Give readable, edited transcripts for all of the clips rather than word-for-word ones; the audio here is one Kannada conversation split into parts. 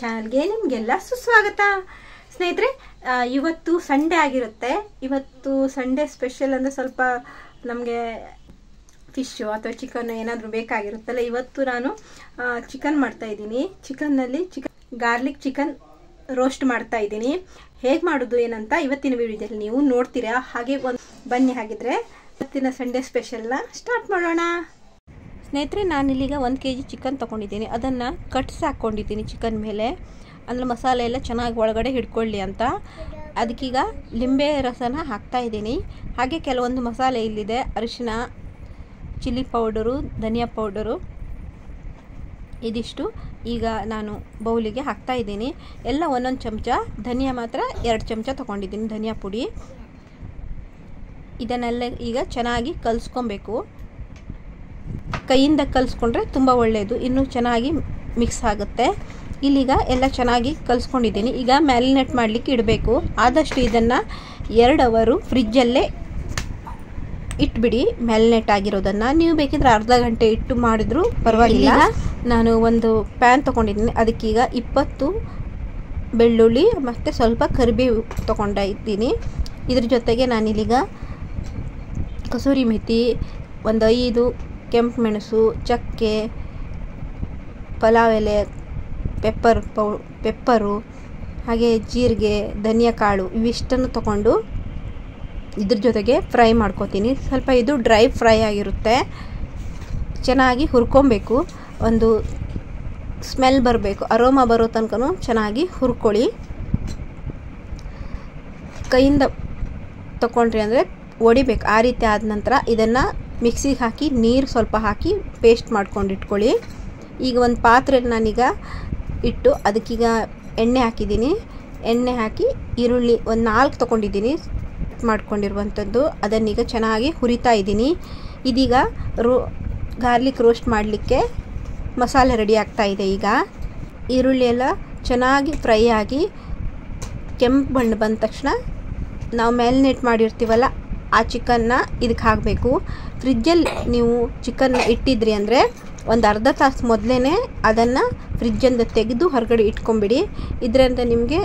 ಚಾನಲ್ಗೆ ನಿಮಗೆಲ್ಲ ಸುಸ್ವಾಗತ ಸ್ನೇಹಿತರೆ. ಇವತ್ತು ಸಂಡೇ ಆಗಿರುತ್ತೆ. ಇವತ್ತು ಸಂಡೇ ಸ್ಪೆಷಲ್ ಅಂದರೆ ಸ್ವಲ್ಪ ನಮಗೆ ಫಿಶು ಅಥವಾ ಚಿಕನ್ ಏನಾದರೂ ಬೇಕಾಗಿರುತ್ತಲ್ಲ. ಇವತ್ತು ನಾನು ಚಿಕನ್ ಮಾಡ್ತಾ ಇದ್ದೀನಿ. ಚಿಕನ್ನಲ್ಲಿ ಗಾರ್ಲಿಕ್ ಚಿಕನ್ ರೋಸ್ಟ್ ಮಾಡ್ತಾ ಇದ್ದೀನಿ. ಹೇಗೆ ಮಾಡೋದು ಏನಂತ ಇವತ್ತಿನ ವಿಡಿಯೋದಲ್ಲಿ ನೀವು ನೋಡ್ತೀರಾ. ಹಾಗೆ ಬನ್ನಿ ಹಾಗಿದ್ರೆ ಇವತ್ತಿನ ಸಂಡೇ ಸ್ಪೆಷಲ್ನ ಸ್ಟಾರ್ಟ್ ಮಾಡೋಣ. ಸ್ನೇಹಿತರೆ, ನಾನಿಲ್ಲೀಗ 1 kg ಚಿಕನ್ ತೊಗೊಂಡಿದ್ದೀನಿ. ಅದನ್ನು ಕಟ್ಸಿ ಹಾಕ್ಕೊಂಡಿದ್ದೀನಿ ಚಿಕನ್ ಮೇಲೆ, ಅಂದರೆ ಮಸಾಲೆ ಎಲ್ಲ ಚೆನ್ನಾಗಿ ಒಳಗಡೆ ಹಿಡ್ಕೊಳ್ಳಿ ಅಂತ. ಅದಕ್ಕೀಗ ಲಿಂಬೆ ರಸನ ಹಾಕ್ತಾ ಇದ್ದೀನಿ. ಹಾಗೆ ಕೆಲವೊಂದು ಮಸಾಲೆ ಇಲ್ಲಿದೆ: ಅರಿಶಿನ, ಚಿಲ್ಲಿ ಪೌಡರು, ಧನಿಯಾ ಪೌಡರು, ಇದಿಷ್ಟು ಈಗ ನಾನು ಬೌಲಿಗೆ ಹಾಕ್ತಾ ಇದ್ದೀನಿ. ಎಲ್ಲ ಒಂದೊಂದು ಚಮಚ, ಧನಿಯಾ ಮಾತ್ರ 2 ಚಮಚ ತೊಗೊಂಡಿದ್ದೀನಿ, ಧನಿಯಾ ಪುಡಿ. ಇದನ್ನೆಲ್ಲ ಈಗ ಚೆನ್ನಾಗಿ ಕಲಿಸ್ಕೊಬೇಕು. ಕೈಯಿಂದ ಕಲಿಸ್ಕೊಂಡ್ರೆ ತುಂಬ ಒಳ್ಳೆಯದು, ಇನ್ನೂ ಚೆನ್ನಾಗಿ ಮಿಕ್ಸ್ ಆಗುತ್ತೆ. ಇಲ್ಲಿಗ ಎಲ್ಲ ಚೆನ್ನಾಗಿ ಕಲಿಸ್ಕೊಂಡಿದ್ದೀನಿ. ಈಗ ಮ್ಯಾರಿನೇಟ್ ಮಾಡಲಿಕ್ಕೆ ಇಡಬೇಕು. ಆದಷ್ಟು ಇದನ್ನು 2 ಅವರ್ ಫ್ರಿಜ್ಜಲ್ಲೇ ಇಟ್ಬಿಡಿ. ಮ್ಯಾರಿನೇಟ್ ಆಗಿರೋದನ್ನು ನೀವು ಬೇಕಿದ್ರೆ ಅರ್ಧ ಗಂಟೆ ಇಟ್ಟು ಮಾಡಿದ್ರೂ ಪರವಾಗಿಲ್ಲ. ನಾನು ಒಂದು ಪ್ಯಾನ್ ತೊಗೊಂಡಿದ್ದೀನಿ. ಅದಕ್ಕೀಗ 20 ಬೆಳ್ಳುಳ್ಳಿ ಮತ್ತು ಸ್ವಲ್ಪ ಕರಿಬೇವು ತೊಗೊಂಡಿದ್ದೀನಿ. ಇದ್ರ ಜೊತೆಗೆ ನಾನಿಲ್ಲಿಗ ಕಸೂರಿ ಮೆಥಿ, ಒಂದು 5 ಕೆಂಪು ಮೆಣಸು, ಚಕ್ಕೆ, ಪಲಾವ್ ಎಲೆ, ಪೆಪ್ಪರು, ಹಾಗೆ ಜೀರಿಗೆ, ಧನಿಯಾ ಕಾಳು ಇವಿಷ್ಟನ್ನು ತಗೊಂಡು ಇದ್ರ ಜೊತೆಗೆ ಫ್ರೈ ಮಾಡ್ಕೋತೀನಿ. ಸ್ವಲ್ಪ ಇದು ಡ್ರೈ ಫ್ರೈ ಆಗಿರುತ್ತೆ. ಚೆನ್ನಾಗಿ ಹುರ್ಕೊಬೇಕು. ಒಂದು ಸ್ಮೆಲ್ ಬರಬೇಕು, ಅರೋಮಾ ಬರೋ ತನಕ ಚೆನ್ನಾಗಿ ಹುರ್ಕೊಳ್ಳಿ. ಕೈಯಿಂದ ತಗೊಂಡ್ರಿ ಅಂದರೆ ಒಡಿಬೇಕು. ಆ ರೀತಿ ಆದ ನಂತರ ಇದನ್ನು ಮಿಕ್ಸಿಗೆ ಹಾಕಿ ನೀರು ಸ್ವಲ್ಪ ಹಾಕಿ ಪೇಸ್ಟ್ ಮಾಡ್ಕೊಂಡು ಇಟ್ಕೊಳ್ಳಿ. ಈಗ ಒಂದು ಪಾತ್ರೆಯಲ್ಲಿ ನಾನೀಗ ಇಟ್ಟು ಅದಕ್ಕೀಗ ಎಣ್ಣೆ ಹಾಕಿದ್ದೀನಿ. ಎಣ್ಣೆ ಹಾಕಿ ಈರುಳ್ಳಿ ಒಂದು 4 ತೊಗೊಂಡಿದ್ದೀನಿ ಮಾಡ್ಕೊಂಡಿರುವಂಥದ್ದು. ಅದನ್ನೀಗ ಚೆನ್ನಾಗಿ ಹುರಿತಾ ಇದ್ದೀನಿ. ಇದೀಗ ಗಾರ್ಲಿಕ್ ರೋಸ್ಟ್ ಮಾಡಲಿಕ್ಕೆ ಮಸಾಲೆ ರೆಡಿ ಆಗ್ತಾ ಇದೆ. ಈಗ ಈರುಳ್ಳಿ ಎಲ್ಲ ಚೆನ್ನಾಗಿ ಫ್ರೈ ಆಗಿ ಕೆಂಪು ಬಣ್ಣ ಬಂದ ತಕ್ಷಣ ನಾವು ಮ್ಯಾರಿನೇಟ್ ಮಾಡಿರ್ತೀವಲ್ಲ ಆ ಚಿಕನ್ನ ಇದಕ್ಕೆ ಹಾಕಬೇಕು. ಫ್ರಿಜ್ಜಲ್ಲಿ ನೀವು ಚಿಕನ್ನ ಇಟ್ಟಿದ್ರಿ ಅಂದರೆ ಒಂದು ಅರ್ಧ ತಾಸು ಮೊದಲೇ ಅದನ್ನು ಫ್ರಿಜ್ಜಿಂದ ತೆಗೆದು ಹೊರಗಡೆ ಇಟ್ಕೊಂಬಿಡಿ. ಇದರಿಂದ ನಿಮಗೆ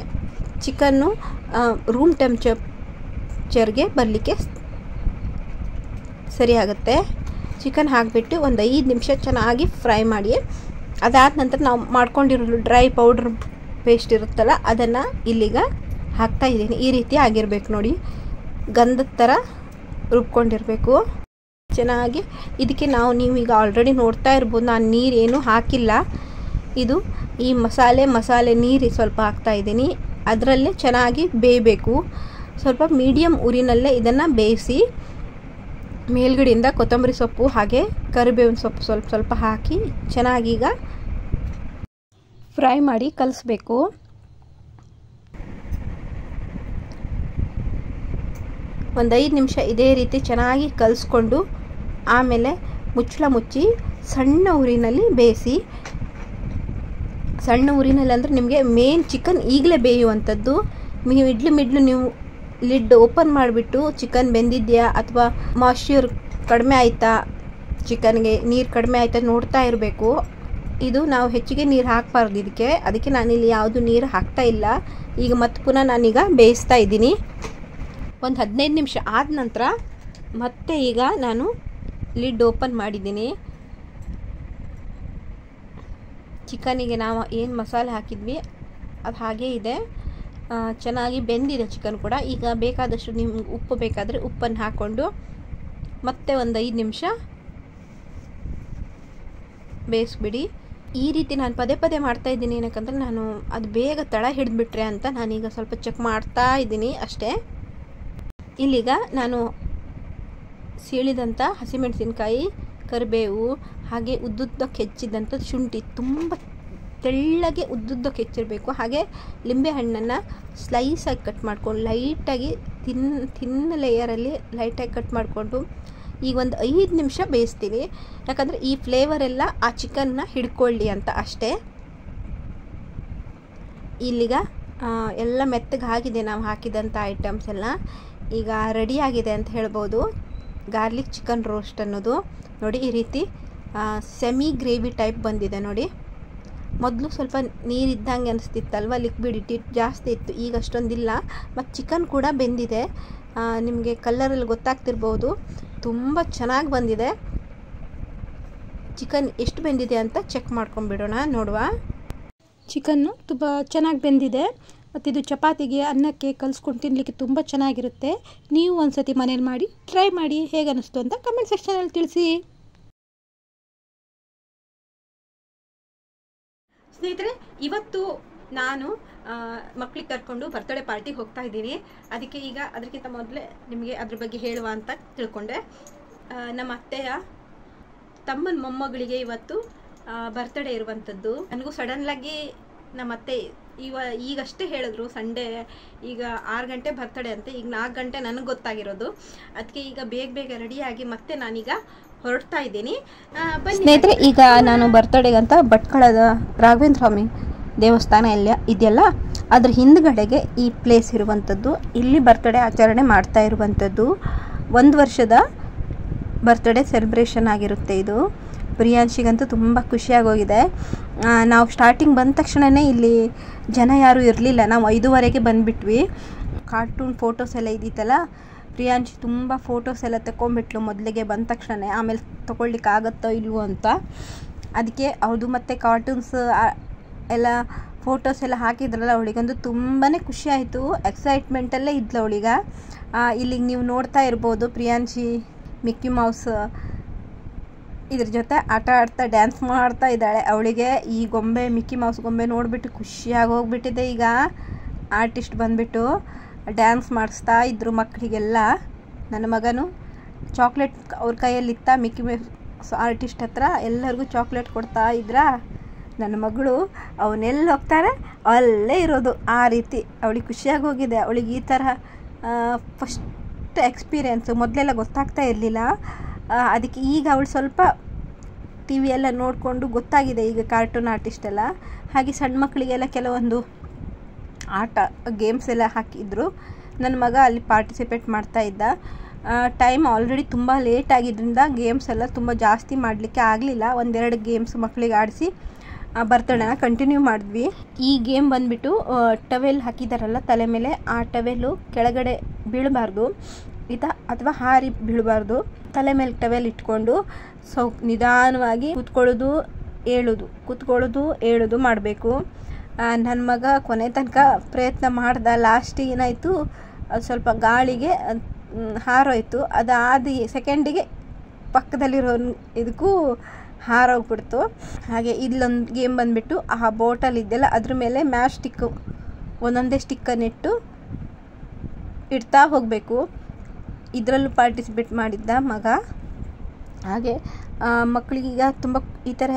ಚಿಕನ್ನು ರೂಮ್ ಟೆಂಪ್ಚರ್ಗೆ ಬರಲಿಕ್ಕೆ ಸರಿಯಾಗುತ್ತೆ. ಚಿಕನ್ ಹಾಕಿಬಿಟ್ಟು ಒಂದು 5 ನಿಮಿಷ ಚೆನ್ನಾಗಿ ಫ್ರೈ ಮಾಡಿ. ಅದಾದ ನಂತರ ನಾವು ಮಾಡ್ಕೊಂಡಿರೋ ಡ್ರೈ ಪೌಡ್ರ್ ಪೇಸ್ಟ್ ಇರುತ್ತಲ್ಲ ಅದನ್ನು ಇಲ್ಲಿಗ ಹಾಕ್ತಾ ಇದ್ದೀನಿ. ಈ ರೀತಿ ಆಗಿರಬೇಕು ನೋಡಿ, ಗಂಧದ ಥರ ರುಬ್ಕೊಂಡಿರಬೇಕು ಚೆನ್ನಾಗಿ. ಇದಕ್ಕೆ ನೀವೀಗ ಆಲ್ರೆಡಿ ನೋಡ್ತಾ ಇರ್ಬೋದು, ನಾನು ನೀರೇನು ಹಾಕಿಲ್ಲ. ಇದು ಈ ಮಸಾಲೆ ನೀರು ಸ್ವಲ್ಪ ಹಾಕ್ತಾ ಇದ್ದೀನಿ. ಅದರಲ್ಲೇ ಚೆನ್ನಾಗಿ ಬೇಯಬೇಕು. ಸ್ವಲ್ಪ ಮೀಡಿಯಮ್ ಉರಿನಲ್ಲೇ ಇದನ್ನು ಬೇಯಿಸಿ ಮೇಲ್ಗಡೆಯಿಂದ ಕೊತ್ತಂಬರಿ ಸೊಪ್ಪು ಹಾಗೆ ಕರಿಬೇವಿನ ಸೊಪ್ಪು ಸ್ವಲ್ಪ ಹಾಕಿ ಚೆನ್ನಾಗೀಗ ಫ್ರೈ ಮಾಡಿ ಕಲಿಸ್ಬೇಕು. ಒಂದು 5 ನಿಮಿಷ ಇದೇ ರೀತಿ ಚೆನ್ನಾಗಿ ಕಲಿಸ್ಕೊಂಡು ಆಮೇಲೆ ಮುಚ್ಚಳ ಮುಚ್ಚಿ ಸಣ್ಣ ಉರಿನಲ್ಲಿ ಬೇಯಿಸಿ. ಸಣ್ಣ ಉರಿನಲ್ಲಿ ಅಂದರೆ ನಿಮಗೆ ಮೇನ್ ಚಿಕನ್ ಈಗಲೇ ಬೇಯುವಂಥದ್ದು. ಮಿಡ್ಲು ನೀವು ಲಿಡ್ ಓಪನ್ ಮಾಡಿಬಿಟ್ಟು ಚಿಕನ್ ಬೆಂದಿದೆಯಾ ಅಥವಾ ಮಾಯ್ಶ್ಚರ್ ಕಡಿಮೆ ಆಯಿತಾ, ಚಿಕನ್ಗೆ ನೀರು ಕಡಿಮೆ ಆಯಿತಾ ನೋಡ್ತಾ ಇರಬೇಕು. ಇದು ನಾವು ಹೆಚ್ಚಿಗೆ ನೀರು ಹಾಕಬಾರ್ದು ಅದಕ್ಕೆ ನಾನಿಲ್ಲಿ ಯಾವುದು ನೀರು ಹಾಕ್ತಾ ಇಲ್ಲ. ಈಗ ಮತ್ತೆ ಪುನಃ ನಾನೀಗ ಬೇಯಿಸ್ತಾ ಇದ್ದೀನಿ. ಒಂದು 15 ನಿಮಿಷ ಆದ ನಂತರ ಮತ್ತೆ ಈಗ ನಾನು ಲಿಡ್ ಓಪನ್ ಮಾಡಿದ್ದೀನಿ. ಚಿಕನಿಗೆ ನಾವು ಏನು ಮಸಾಲೆ ಹಾಕಿದ್ವಿ ಅದು ಹಾಗೇ ಇದೆ. ಚೆನ್ನಾಗಿ ಬೆಂದಿದೆ ಚಿಕನ್ ಕೂಡ. ಈಗ ಬೇಕಾದಷ್ಟು ನಿಮ್ಗೆ ಉಪ್ಪು ಬೇಕಾದರೆ ಉಪ್ಪನ್ನು ಹಾಕ್ಕೊಂಡು ಮತ್ತೆ ಒಂದು 5 ನಿಮಿಷ ಬೇಯಿಸ್ಬಿಡಿ. ಈ ರೀತಿ ನಾನು ಪದೇ ಮಾಡ್ತಾಯಿದ್ದೀನಿ. ಏನಕ್ಕಂದ್ರೆ ನಾನು ಅದು ಬೇಗ ತಳ ಹಿಡಿದ್ಬಿಟ್ರೆ ಅಂತ ನಾನೀಗ ಸ್ವಲ್ಪ ಚೆಕ್ ಮಾಡ್ತಾ ಇದ್ದೀನಿ ಅಷ್ಟೇ. ಇಲ್ಲಿಗ ನಾನು ಸೀಳಿದಂಥ ಹಸಿಮೆಣಸಿನ್ಕಾಯಿ, ಕರಿಬೇವು, ಹಾಗೆ ಉದ್ದುದ್ದಕ್ಕೆ ಹೆಚ್ಚಿದಂಥ ಶುಂಠಿ, ತುಂಬ ತೆಳ್ಳಗೆ ಉದ್ದುದ್ದಕ್ಕೆ ಹೆಚ್ಚಿರಬೇಕು. ಹಾಗೆ ಲಿಂಬೆ ಹಣ್ಣನ್ನು ಸ್ಲೈಸಾಗಿ ಕಟ್ ಮಾಡ್ಕೊಂಡು ಲೈಟಾಗಿ ತಿನ್ನ ಲೇಯರಲ್ಲಿ ಲೈಟಾಗಿ ಕಟ್ ಮಾಡಿಕೊಂಡು ಈಗ ಒಂದು 5 ನಿಮಿಷ ಬೇಯಿಸ್ತೀನಿ. ಯಾಕಂದರೆ ಈ ಫ್ಲೇವರ್ ಎಲ್ಲ ಆ ಚಿಕನ್ನ ಹಿಡ್ಕೊಳ್ಳಿ ಅಂತ ಅಷ್ಟೇ. ಇಲ್ಲಿಗ ಎಲ್ಲ ಮೆತ್ತಗೆ ಆಗಿದೆ ನಾವು ಹಾಕಿದಂಥ ಐಟಮ್ಸ್ ಎಲ್ಲ. ಈಗ ರೆಡಿಯಾಗಿದೆ ಅಂತ ಹೇಳ್ಬೋದು ಗಾರ್ಲಿಕ್ ಚಿಕನ್ ರೋಸ್ಟ್ ಅನ್ನೋದು. ನೋಡಿ ಈ ರೀತಿ ಸೆಮಿ ಗ್ರೇವಿ ಟೈಪ್ ಬಂದಿದೆ ನೋಡಿ. ಮೊದಲು ಸ್ವಲ್ಪ ನೀರಿದ್ದಂಗೆ ಅನಿಸ್ತಿತ್ತಲ್ವ, ಲಿಕ್ವಿಡಿಟಿ ಜಾಸ್ತಿ ಇತ್ತು, ಈಗ ಅಷ್ಟೊಂದಿಲ್ಲ. ಮತ್ತು ಚಿಕನ್ ಕೂಡ ಬೆಂದಿದೆ, ನಿಮಗೆ ಕಲ್ಲರಲ್ಲಿ ಗೊತ್ತಾಗ್ತಿರ್ಬೋದು. ತುಂಬ ಚೆನ್ನಾಗಿ ಬಂದಿದೆ. ಚಿಕನ್ ಎಷ್ಟು ಬೆಂದಿದೆ ಅಂತ ಚೆಕ್ ಮಾಡ್ಕೊಂಡ್ಬಿಡೋಣ, ನೋಡುವ. ಚಿಕನ್ನು ತುಂಬ ಚೆನ್ನಾಗಿ ಬೆಂದಿದೆ ಮತ್ತು ಇದು ಚಪಾತಿಗೆ ಅನ್ನಕ್ಕೆ ಕಲಿಸ್ಕೊಂಡು ತಿನ್ನಲಿಕ್ಕೆ ತುಂಬ ಚೆನ್ನಾಗಿರುತ್ತೆ. ನೀವು ಒಂದು ಸತಿ ಮನೇಲಿ ಮಾಡಿ ಟ್ರೈ ಮಾಡಿ, ಹೇಗೆ ಅನ್ನಿಸ್ತು ಅಂತ ಕಮೆಂಟ್ ಸೆಕ್ಷನಲ್ಲಿ ತಿಳಿಸಿ. ಸ್ನೇಹಿತರೆ, ಇವತ್ತು ನಾನು ಮಕ್ಕಳಿಗೆ ಕರ್ಕೊಂಡು ಬರ್ತ್ಡೇ ಪಾರ್ಟಿಗೆ ಹೋಗ್ತಾ ಇದ್ದೀನಿ. ಅದಕ್ಕೆ ಈಗ ಅದಕ್ಕಿಂತ ಮೊದಲೇ ನಿಮಗೆ ಅದ್ರ ಬಗ್ಗೆ ಹೇಳುವ ಅಂತ ತಿಳ್ಕೊಂಡೆ. ನಮ್ಮ ಅತ್ತೆಯ ತಮ್ಮನ ಮೊಮ್ಮಗಳಿಗೆ ಇವತ್ತು ಬರ್ತ್ಡೇ ಇರುವಂಥದ್ದು. ನನಗೂ ಸಡನ್ಲಾಗಿ ನಮ್ಮ ಅತ್ತೆ ಈಗಷ್ಟೇ ಹೇಳಿದ್ರು, ಸಂಡೇ ಈಗ 6 ಗಂಟೆ ಬರ್ತ್ಡೇ ಅಂತೆ. ಈಗ 4 ಗಂಟೆ ನನಗೆ ಗೊತ್ತಾಗಿರೋದು. ಅದಕ್ಕೆ ಈಗ ಬೇಗ ರೆಡಿಯಾಗಿ ಮತ್ತೆ ನಾನೀಗ ಹೊರಡ್ತಾ ಇದ್ದೀನಿ. ಸ್ನೇಹಿತರೆ, ಈಗ ನಾನು ಬರ್ತ್ಡೇಗಂತ ಭಟ್ಕಳದ ರಾಘವೇಂದ್ರ ಸ್ವಾಮಿ ದೇವಸ್ಥಾನ ಇದೆಯಲ್ಲ, ಅದ್ರ ಹಿಂದ್ಗಡೆಗೆ ಈ ಪ್ಲೇಸ್ ಇರುವಂಥದ್ದು. ಇಲ್ಲಿ ಬರ್ತ್ಡೇ ಆಚರಣೆ ಮಾಡ್ತಾ ಇರುವಂಥದ್ದು. 1 ವರ್ಷದ ಬರ್ತ್ಡೇ ಸೆಲೆಬ್ರೇಷನ್ ಆಗಿರುತ್ತೆ ಇದು. ಪ್ರಿಯಾಂಶಿಗಂತೂ ತುಂಬ ಖುಷಿಯಾಗೋಗಿದೆ. ನಾವು ಸ್ಟಾರ್ಟಿಂಗ್ ಬಂದ ತಕ್ಷಣವೇ ಇಲ್ಲಿ ಜನ ಯಾರೂ ಇರಲಿಲ್ಲ. ನಾವು 5:15ಗೆ ಬಂದುಬಿಟ್ವಿ. ಕಾರ್ಟೂನ್ ಫೋಟೋಸ್ ಎಲ್ಲ ಇದ್ದಿತ್ತಲ್ಲ, ಪ್ರಿಯಾಂಶಿ ತುಂಬ ಫೋಟೋಸ್ ಎಲ್ಲ ತಗೊಂಡ್ಬಿಟ್ಲು ಮೊದಲಿಗೆ ಬಂದ ತಕ್ಷಣ. ಆಮೇಲೆ ತೊಗೊಳ್ಲಿಕ್ಕೆ ಆಗುತ್ತೋ ಇಲ್ವೋ ಅಂತ. ಅದಕ್ಕೆ ಅವ್ರದ್ದು ಮತ್ತು ಕಾರ್ಟೂನ್ಸ್ ಎಲ್ಲ ಫೋಟೋಸ್ ಎಲ್ಲ ಹಾಕಿದ್ರಲ್ಲ, ಅವಳಿಗಂತೂ ತುಂಬಾ ಖುಷಿ ಆಯಿತು. ಎಕ್ಸೈಟ್ಮೆಂಟಲ್ಲೇ ಇದ್ಲು ಅವಳಿಗೆ. ಇಲ್ಲಿಗೆ ನೀವು ನೋಡ್ತಾ ಇರ್ಬೋದು, ಪ್ರಿಯಾಂಶಿ ಮಿಕ್ಕಿ ಮೌಸ್ ಇದ್ರ ಜೊತೆ ಆಟ ಆಡ್ತಾ ಡ್ಯಾನ್ಸ್ ಮಾಡ್ತಾ ಇದ್ದಾಳೆ. ಅವಳಿಗೆ ಈ ಗೊಂಬೆ ಮಿಕ್ಕಿ ಮೌಸ್ ಗೊಂಬೆ ನೋಡಿಬಿಟ್ಟು ಖುಷಿಯಾಗಿ ಹೋಗ್ಬಿಟ್ಟಿದೆ. ಈಗ ಆರ್ಟಿಸ್ಟ್ ಬಂದುಬಿಟ್ಟು ಡ್ಯಾನ್ಸ್ ಮಾಡಿಸ್ತಾ ಇದ್ದರು ಮಕ್ಕಳಿಗೆಲ್ಲ. ನನ್ನ ಮಗನು ಚಾಕ್ಲೇಟ್ ಅವ್ರ ಕೈಯಲ್ಲಿತ್ತ, ಮಿಕ್ಕಿ ಮೌಸ್ ಆರ್ಟಿಸ್ಟ್ ಹತ್ರ ಎಲ್ಲರಿಗೂ ಚಾಕ್ಲೇಟ್ ಕೊಡ್ತಾ ಇದ್ರ. ನನ್ನ ಮಗಳು ಅವನ್ನೆಲ್ಲಿ ಹೋಗ್ತಾರೆ ಅಲ್ಲೇ ಇರೋದು, ಆ ರೀತಿ ಅವಳಿಗೆ ಖುಷಿಯಾಗಿ ಹೋಗಿದೆ. ಅವಳಿಗೆ ಈ ಥರ ಫಸ್ಟ್ ಎಕ್ಸ್ಪೀರಿಯೆನ್ಸು, ಮೊದಲೆಲ್ಲ ಗೊತ್ತಾಗ್ತಾ ಇರಲಿಲ್ಲ. ಅದಕ್ಕೆ ಈಗ ಅವಳು ಸ್ವಲ್ಪ ಟಿ ವಿ ಎಲ್ಲ ನೋಡಿಕೊಂಡು ಗೊತ್ತಾಗಿದೆ ಈಗ ಕಾರ್ಟೂನ್ ಆರ್ಟಿಸ್ಟ್ ಎಲ್ಲ. ಹಾಗೆ ಸಣ್ಣ ಮಕ್ಕಳಿಗೆಲ್ಲ ಕೆಲವೊಂದು ಆಟ ಗೇಮ್ಸ್ ಎಲ್ಲ ಹಾಕಿದ್ರು. ನನ್ನ ಮಗ ಅಲ್ಲಿ ಪಾರ್ಟಿಸಿಪೇಟ್ ಮಾಡ್ತಾ ಇದ್ದ. ಟೈಮ್ ಆಲ್ರೆಡಿ ತುಂಬ ಲೇಟ್ ಆಗಿದ್ದರಿಂದ ಗೇಮ್ಸ್ ಎಲ್ಲ ತುಂಬ ಜಾಸ್ತಿ ಮಾಡಲಿಕ್ಕೆ ಆಗಲಿಲ್ಲ. 1-2 ಗೇಮ್ಸ್ ಮಕ್ಕಳಿಗೆ ಆಡಿಸಿ ಬರ್ತ್ಡೇನ ಕಂಟಿನ್ಯೂ ಮಾಡಿದ್ವಿ. ಈ ಗೇಮ್ ಬಂದುಬಿಟ್ಟು ಟವೆಲ್ ಹಾಕಿದಾರಲ್ಲ ತಲೆ ಮೇಲೆ, ಆ ಟವೆಲ್ಲು ಕೆಳಗಡೆ ಬೀಳಬಾರ್ದು ಅಥವಾ ಹಾರಿ ಬೀಳಬಾರ್ದು. ತಲೆ ಮೇಲೆ ಟವೆಲ್ ಇಟ್ಕೊಂಡು ನಿಧಾನವಾಗಿ ಕೂತ್ಕೊಳ್ಳೋದು ಏಳೋದು ಮಾಡಬೇಕು. ನನ್ನ ಮಗ ಕೊನೆ ತನಕ ಪ್ರಯತ್ನ ಮಾಡ್ದ. ಲಾಸ್ಟಿಗೆ ಏನಾಯಿತು, ಅದು ಸ್ವಲ್ಪ ಗಾಳಿಗೆ ಹಾರೋಯ್ತು. ಅದಾದ ಸೆಕೆಂಡಿಗೆ ಪಕ್ಕದಲ್ಲಿರೋ ಇದಕ್ಕೂ ಹಾರೋಗ್ಬಿಡ್ತು. ಹಾಗೆ ಇಲ್ಲೊಂದು ಗೇಮ್ ಬಂದುಬಿಟ್ಟು ಆ ಬೋಟಲ್ ಇದೆಯಲ್ಲ, ಅದ್ರ ಮೇಲೆ ಮ್ಯಾಚ್ ಸ್ಟಿಕ್ಕು ಒಂದೊಂದೇ ಸ್ಟಿಕ್ಕನ್ನಿಟ್ಟು ಇಡ್ತಾ ಹೋಗಬೇಕು. ಇದರಲ್ಲೂ ಪಾರ್ಟಿಸಿಪೇಟ್ ಮಾಡಿದ್ದ ಮಗ. ಹಾಗೆ ಮಕ್ಕಳಿಗೀಗ ತುಂಬ ಈ ಥರ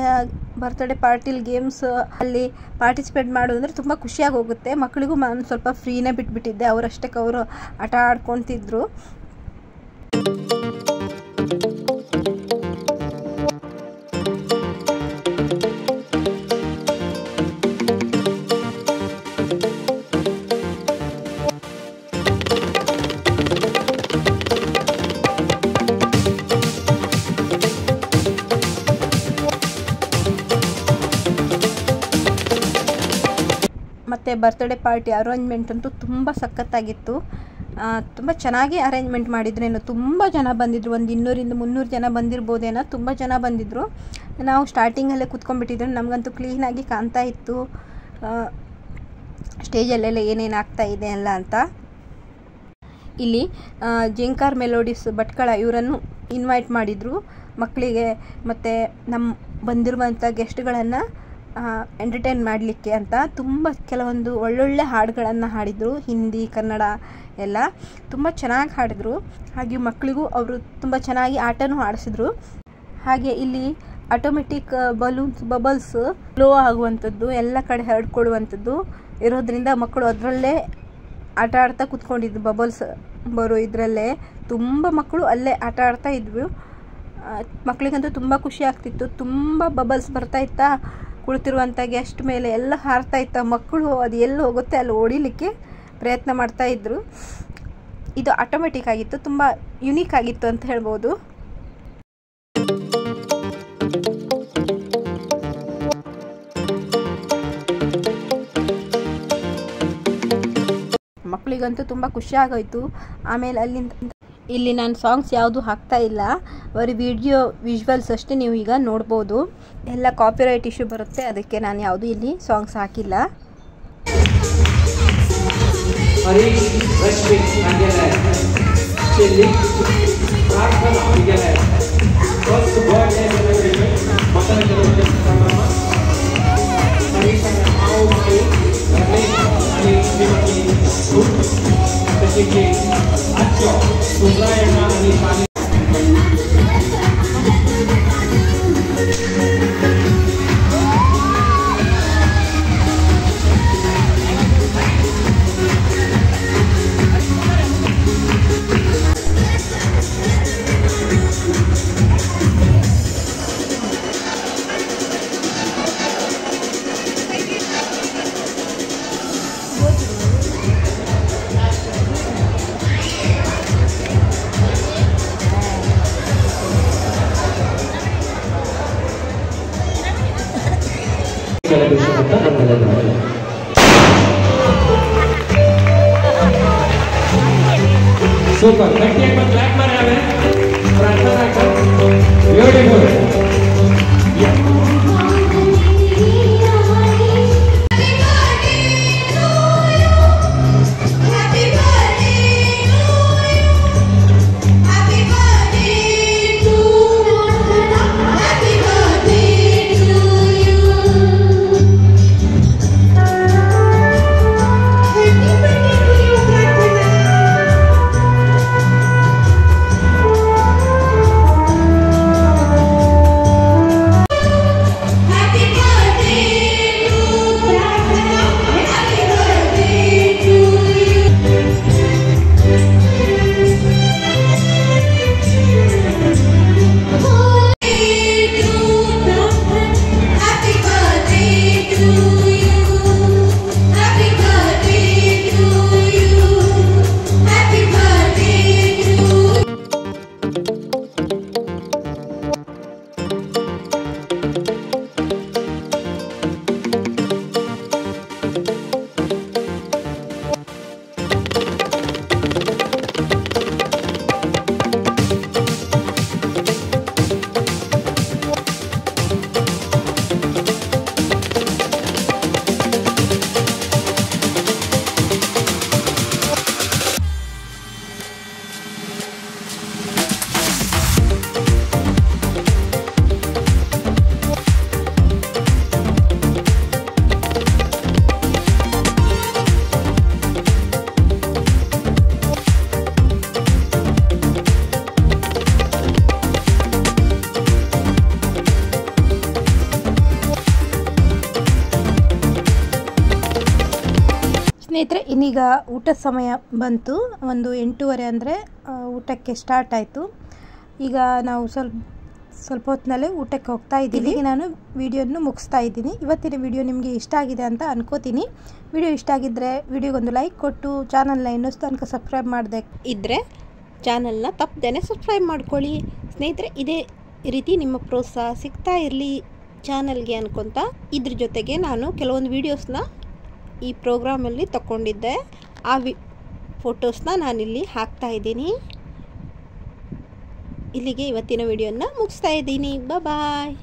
ಬರ್ತ್ಡೇ ಪಾರ್ಟಿಲಿ ಗೇಮ್ಸ್ ಅಲ್ಲಿ ಪಾರ್ಟಿಸಿಪೇಟ್ ಮಾಡೋದಂದರೆ ತುಂಬ ಖುಷಿಯಾಗಿ ಹೋಗುತ್ತೆ. ಮಕ್ಕಳಿಗೂ ಸ್ವಲ್ಪ ಫ್ರೀನೇ ಬಿಟ್ಬಿಟ್ಟಿದ್ದೆ, ಅವರಷ್ಟಕ್ಕೆ ಅವರು ಆಟ ಆಡ್ಕೊತಿದ್ರು. ಮತ್ತು ಬರ್ತ್ಡೇ ಪಾರ್ಟಿ ಅರೇಂಜ್ಮೆಂಟ್ ಅಂತೂ ತುಂಬ ಸಖತ್ತಾಗಿತ್ತು. ತುಂಬ ಚೆನ್ನಾಗಿ ಅರೇಂಜ್ಮೆಂಟ್ ಮಾಡಿದ್ರೇನೋ. ತುಂಬ ಜನ ಬಂದಿದ್ದರು, ಒಂದು 200-300 ಜನ ಬಂದಿರ್ಬೋದೇನೋ. ತುಂಬ ಜನ ಬಂದಿದ್ದರು. ನಾವು ಸ್ಟಾರ್ಟಿಂಗಲ್ಲೇ ಕೂತ್ಕೊಂಡ್ಬಿಟ್ಟಿದ್ರು. ನಮಗಂತೂ ಕ್ಲೀನಾಗಿ ಕಾಣ್ತಾ ಇತ್ತು ಸ್ಟೇಜಲ್ಲೆಲ್ಲ ಏನೇನು ಆಗ್ತಾಯಿದೆ ಎಲ್ಲ ಅಂತ. ಇಲ್ಲಿ ಜಿಂಕಾರ್ ಮೆಲೋಡಿಸ್ ಭಟ್ಕಳ ಇವರನ್ನು ಇನ್ವೈಟ್ ಮಾಡಿದರು ಮಕ್ಕಳಿಗೆ ಮತ್ತು ನಮ್ಮ ಬಂದಿರುವಂಥ ಗೆಸ್ಟ್ಗಳನ್ನು ಎಂಟರ್ಟೈನ್ ಮಾಡಲಿಕ್ಕೆ ಅಂತ. ತುಂಬ ಕೆಲವೊಂದು ಒಳ್ಳೊಳ್ಳೆ ಹಾಡುಗಳನ್ನು ಹಾಡಿದರು, ಹಿಂದಿ ಕನ್ನಡ ಎಲ್ಲ ತುಂಬ ಚೆನ್ನಾಗಿ ಹಾಡಿದರು. ಹಾಗೆ ಮಕ್ಕಳಿಗೂ ಅವರು ತುಂಬ ಚೆನ್ನಾಗಿ ಆಟನೂ ಆಡಿಸಿದ್ರು. ಹಾಗೆ ಇಲ್ಲಿ ಆಟೋಮೆಟಿಕ್ ಬಬಲ್ಸ್ ಫ್ಲೋ ಆಗುವಂಥದ್ದು, ಎಲ್ಲ ಕಡೆ ಹರಡ್ಕೊಳ್ಳುವಂಥದ್ದು ಇರೋದ್ರಿಂದ ಮಕ್ಕಳು ಅದರಲ್ಲೇ ಆಟ ಆಡ್ತಾ ಕೂತ್ಕೊಂಡಿದ್ದು. ಬಬಲ್ಸ್ ಬರೋ ಇದರಲ್ಲೇ ತುಂಬ ಮಕ್ಕಳು ಅಲ್ಲೇ ಆಟ ಆಡ್ತಾ ಇದ್ವು. ಮಕ್ಕಳಿಗಂತೂ ತುಂಬ ಖುಷಿ ಆಗ್ತಿತ್ತು. ತುಂಬ ಬಬಲ್ಸ್ ಬರ್ತಾಯಿತ್ತಾ, ಕುಳಿತಿರುವಂಥ ಗೆಸ್ಟ್ ಮೇಲೆ ಎಲ್ಲ ಹಾರ್ತಾ ಇತ್ತು. ಮಕ್ಕಳು ಅದು ಎಲ್ಲಿ ಹೋಗುತ್ತೆ ಅಲ್ಲಿ ಹೊಡಿಲಿಕ್ಕೆ ಪ್ರಯತ್ನ ಮಾಡ್ತಾಯಿದ್ರು. ಇದು ಆಟೋಮೆಟಿಕ್ ಆಗಿತ್ತು, ತುಂಬ ಯುನೀಕ್ ಆಗಿತ್ತು ಅಂತ ಹೇಳ್ಬೋದು. ಮಕ್ಕಳಿಗಂತೂ ತುಂಬ ಖುಷಿ ಆಗೋಯ್ತು. ಆಮೇಲೆ ಅಲ್ಲಿಂದ ಇಲ್ಲಿ ನಾನು ಸಾಂಗ್ಸ್ ಯಾವುದು ಹಾಕ್ತಾ ಇಲ್ಲ, ಬರೀ ವಿಡಿಯೋ ವಿಜುವಲ್ಸ್ ಅಷ್ಟೇ ನೀವು ಈಗ ನೋಡ್ಬೋದು. ಎಲ್ಲ ಕಾಪಿರೈಟ್ ಇಶ್ಯೂ ಬರುತ್ತೆ, ಅದಕ್ಕೆ ನಾನು ಯಾವುದು ಇಲ್ಲಿ ಸಾಂಗ್ಸ್ ಹಾಕಿಲ್ಲ. Super. Thank you. Clap marave. Prarthana kar. Beautiful. Yeah. ಸ್ನೇಹಿತರೆ, ಇನ್ನೀಗ ಊಟದ ಸಮಯ ಬಂತು. ಒಂದು 8:30 ಅಂದರೆ ಊಟಕ್ಕೆ ಸ್ಟಾರ್ಟ್ ಆಯಿತು. ಈಗ ನಾವು ಸ್ವಲ್ಪ ಹೊತ್ತಿನಲ್ಲೇ ಊಟಕ್ಕೆ ಹೋಗ್ತಾ ಇದ್ದೀವಿ. ನಾನು ವಿಡಿಯೋನ ಮುಗಿಸ್ತಾ ಇದ್ದೀನಿ. ಇವತ್ತಿನ ವಿಡಿಯೋ ನಿಮಗೆ ಇಷ್ಟ ಆಗಿದೆ ಅಂತ ಅನ್ಕೋತೀನಿ. ವಿಡಿಯೋ ಇಷ್ಟ ಆಗಿದ್ದರೆ ವಿಡಿಯೋಗೊಂದು ಲೈಕ್ ಕೊಟ್ಟು ಚಾನಲ್ನ ಇನ್ನೂ ತನಕ ಸಬ್ಸ್ಕ್ರೈಬ್ ಮಾಡದೆ ಇದ್ದರೆ ಚಾನಲ್ನ ತಪ್ಪದೇನೆ ಸಬ್ಸ್ಕ್ರೈಬ್ ಮಾಡ್ಕೊಳ್ಳಿ. ಸ್ನೇಹಿತರೆ, ಇದೇ ರೀತಿ ನಿಮ್ಮ ಪ್ರೋತ್ಸಾಹ ಸಿಗ್ತಾ ಇರಲಿ ಚಾನಲ್ಗೆ ಅನ್ಕೊತ, ಇದ್ರ ಜೊತೆಗೆ ನಾನು ಕೆಲವೊಂದು ವೀಡಿಯೋಸ್ನ ಈ ಪ್ರೋಗ್ರಾಮಲ್ಲಿ ತಗೊಂಡಿದ್ದೆ. ಆ ಫೋಟೋಸ್ನ ನಾನಿಲ್ಲಿ ಹಾಕ್ತಾ ಇದ್ದೀನಿ. ಇಲ್ಲಿಗೆ ಇವತ್ತಿನ ವಿಡಿಯೋನ ಮುಗಿಸ್ತಾ ಇದ್ದೀನಿ. ಬಾಯ್.